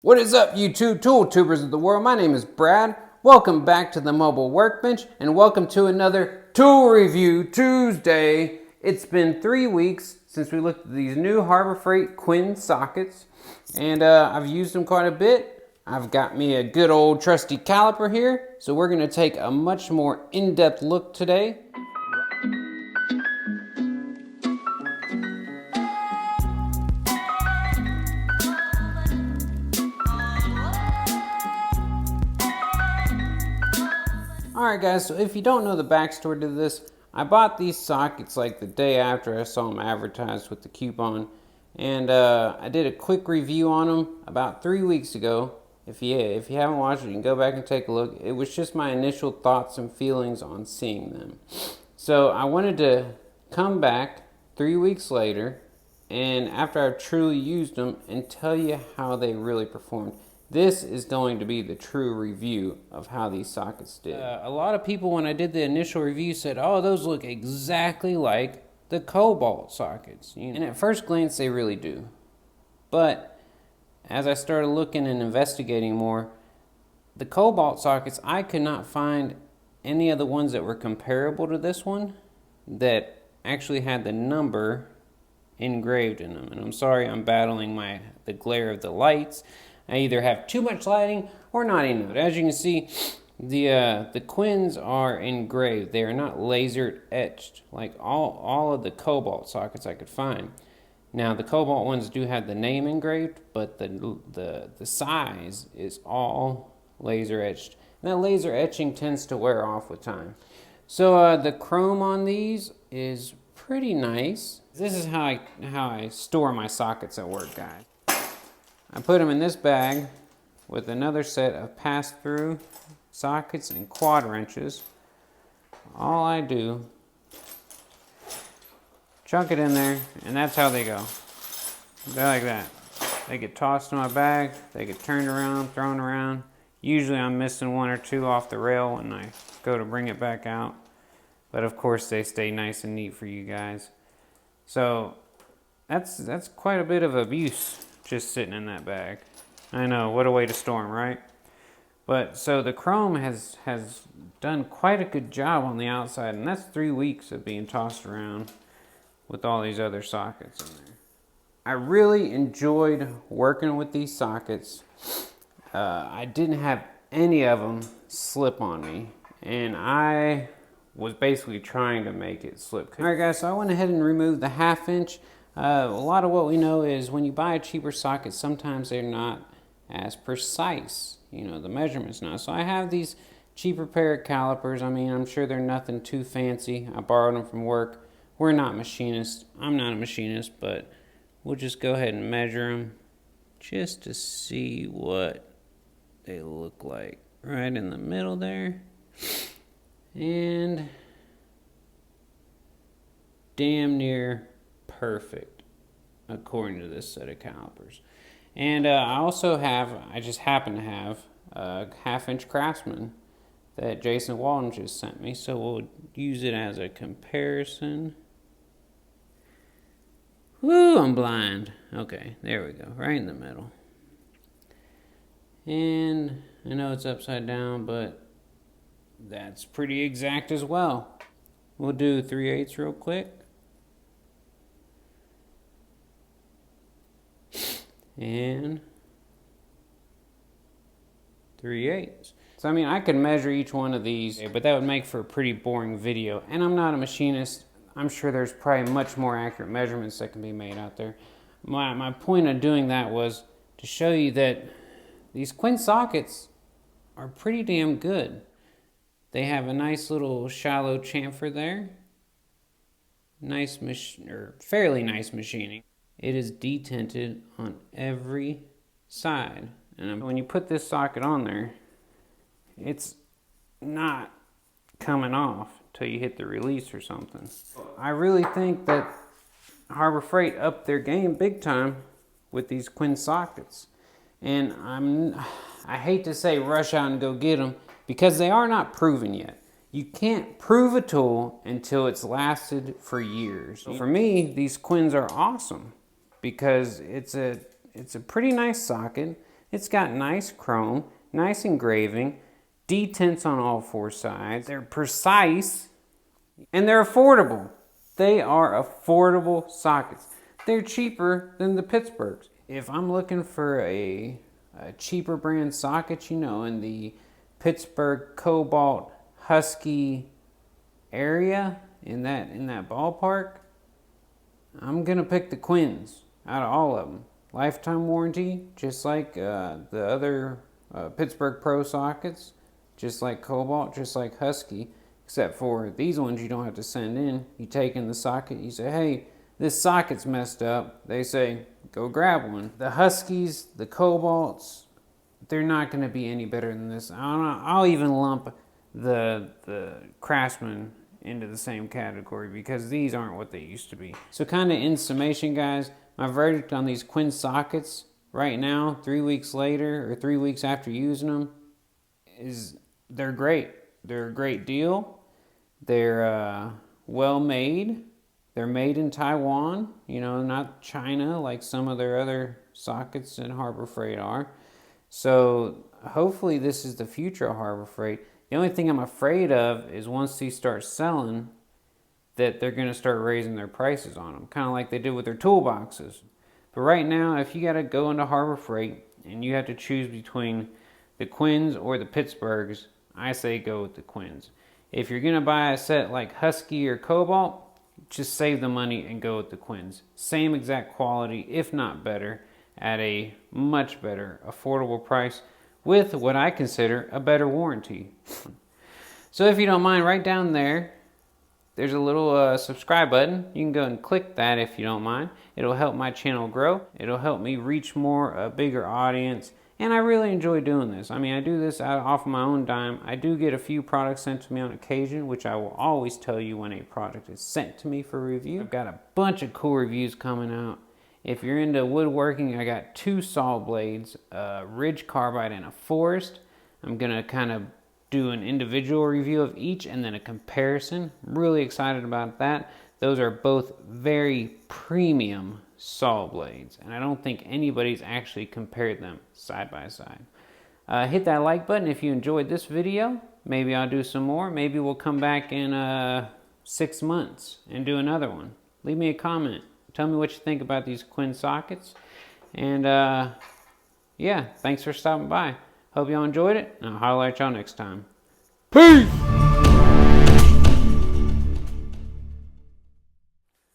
What is up, you two tool tubers of the world? My name is Brad. Welcome back to the Mobile Workbench, and welcome to another Tool Review Tuesday. It's been 3 weeks since we looked at these new Harbor Freight Quinn sockets, and I've used them quite a bit. I've got me a good old trusty caliper here, so we're going to take a much more in-depth look today. Alright guys, so if you don't know the backstory to this, I bought these sockets like the day after I saw them advertised with the coupon, and I did a quick review on them about 3 weeks ago. If you haven't watched it, you can go back and take a look. It was just my initial thoughts and feelings on seeing them. So I wanted to come back 3 weeks later, and after I've truly used them, and tell you how they really performed. This is going to be the true review of how these sockets did. A lot of people, when I did the initial review, said, oh, those look exactly like the Cobalt sockets. And at first glance, they really do. But as I started looking and investigating more, the Cobalt sockets, I could not find any of the ones that were comparable to this one that actually had the number engraved in them. And I'm sorry, I'm battling the glare of the lights. I either have too much lighting or not enough. As you can see, the Quinns are engraved. They are not laser etched like all of the Cobalt sockets I could find. Now the Cobalt ones do have the name engraved, but the size is all laser etched. And that laser etching tends to wear off with time. So the chrome on these is pretty nice. This is how I store my sockets at work, guys. I put them in this bag with another set of pass-through sockets and quad wrenches. All I do, chunk it in there, and that's how they go. They're like that. They get tossed in my bag, they get turned around, thrown around. Usually I'm missing one or two off the rail when I go to bring it back out. But of course they stay nice and neat for you guys. So that's quite a bit of abuse just sitting in that bag. I know, what a way to store them, right? But so the chrome has done quite a good job on the outside, and that's 3 weeks of being tossed around with all these other sockets in there. I really enjoyed working with these sockets. I didn't have any of them slip on me, and I was basically trying to make it slip. Alright guys, so I went ahead and removed the 1/2 inch. A lot of what we know is when you buy a cheaper socket, sometimes they're not as precise. The measurement's not. So I have these cheaper pair of calipers. I mean, I'm sure they're nothing too fancy. I borrowed them from work. We're not machinists. I'm not a machinist, but we'll just go ahead and measure them just to see what they look like. Right in the middle there. And damn near perfect according to this set of calipers. And I just happen to have a 1/2 inch Craftsman that Jason Walton just sent me, so we'll use it as a comparison. Woo, I'm blind. Okay, there we go, right in the middle. And I know it's upside down, but that's pretty exact as well. We'll do 3/8 real quick. And 3/8. So I mean, I could measure each one of these, but that would make for a pretty boring video. And I'm not a machinist. I'm sure there's probably much more accurate measurements that can be made out there. My point of doing that was to show you that these Quinn sockets are pretty damn good. They have a nice little shallow chamfer there. Nice fairly nice machining. It is detented on every side. And when you put this socket on there, it's not coming off till you hit the release or something. I really think that Harbor Freight upped their game big time with these Quinn sockets. And I hate to say rush out and go get them because they are not proven yet. You can't prove a tool until it's lasted for years. So for me, these Quinns are awesome because it's a pretty nice socket. It's got nice chrome, nice engraving, detents on all four sides. They're precise, and they're affordable. They are affordable sockets. They're cheaper than the Pittsburghs. If I'm looking for a cheaper brand socket, you know, in the Pittsburgh Cobalt Husky area, in that ballpark, I'm gonna pick the Quinns out of all of them. Lifetime warranty, just like the other Pittsburgh Pro sockets, just like Cobalt, just like Husky, except for these ones you don't have to send in. You take in the socket, you say, hey, this socket's messed up. They say, go grab one. The Huskies, the Cobalts, they're not going to be any better than this. I'll even lump the Craftsman into the same category because these aren't what they used to be. So kind of in summation, guys, my verdict on these Quinn sockets right now, 3 weeks later or 3 weeks after using them, is they're great. They're a great deal. They're well made. They're made in Taiwan, you know, not China like some of their other sockets in Harbor Freight are. So hopefully this is the future of Harbor Freight. The only thing I'm afraid of is once these start selling, that they're going to start raising their prices on them, kind of like they did with their toolboxes. But right now, if you got to go into Harbor Freight and you have to choose between the Quinns or the Pittsburghs, I say go with the Quinns. If you're going to buy a set like Husky or Cobalt, just save the money and go with the Quinns. Same exact quality, if not better, at a much better, affordable price with what I consider a better warranty. So if you don't mind, right down there, there's a little subscribe button. You can go and click that if you don't mind. It'll help my channel grow. It'll help me reach a bigger audience. And I really enjoy doing this. I mean, I do this off of my own dime. I do get a few products sent to me on occasion, which I will always tell you when a product is sent to me for review. I've got a bunch of cool reviews coming out. If you're into woodworking, I got 2 saw blades, a Ridge Carbide and a Forest. I'm gonna kind of do an individual review of each and then a comparison. I'm really excited about that. Those are both very premium saw blades, and I don't think anybody's actually compared them side by side. Hit that like button if you enjoyed this video. Maybe I'll do some more. Maybe we'll come back in 6 months and do another one. Leave me a comment. Tell me what you think about these Quinn sockets. And yeah, thanks for stopping by. Hope y'all enjoyed it, and I'll holler at y'all next time. Peace!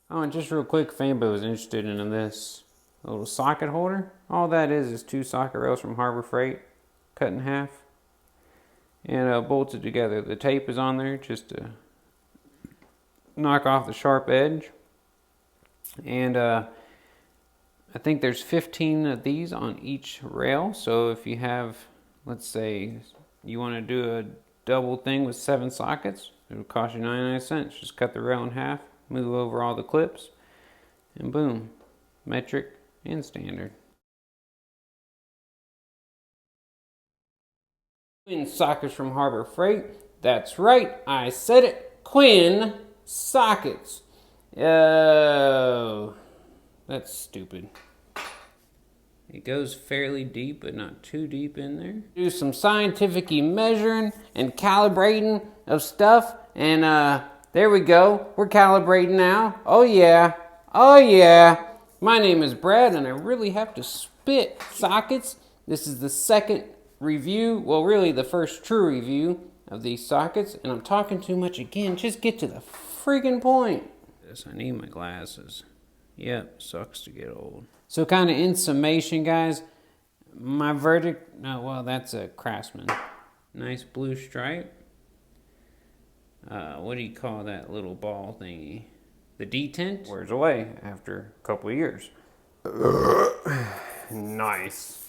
Oh, and just real quick, if anybody was interested in this little socket holder, all that is 2 socket rails from Harbor Freight, cut in half, and bolted together. The tape is on there just to knock off the sharp edge. And I think there's 15 of these on each rail. So if you have, let's say, you want to do a double thing with 7 sockets, it would cost you 99 cents. Just cut the rail in half, move over all the clips, and boom, metric and standard. Quinn sockets from Harbor Freight. That's right, I said it. Quinn sockets. Oh, that's stupid. It goes fairly deep, but not too deep in there. Do some scientific-y measuring and calibrating of stuff, and there we go. We're calibrating now. Oh yeah, oh yeah. My name is Brad, and I really have to spit sockets. This is the second review, well really the first true review of these sockets, and I'm talking too much again. Just get to the friggin' point. I need my glasses. Yep, sucks to get old. So kind of in summation, guys, my verdict, well, that's a Craftsman. Nice blue stripe. What do you call that little ball thingy? The detent wears away after a couple of years. Nice.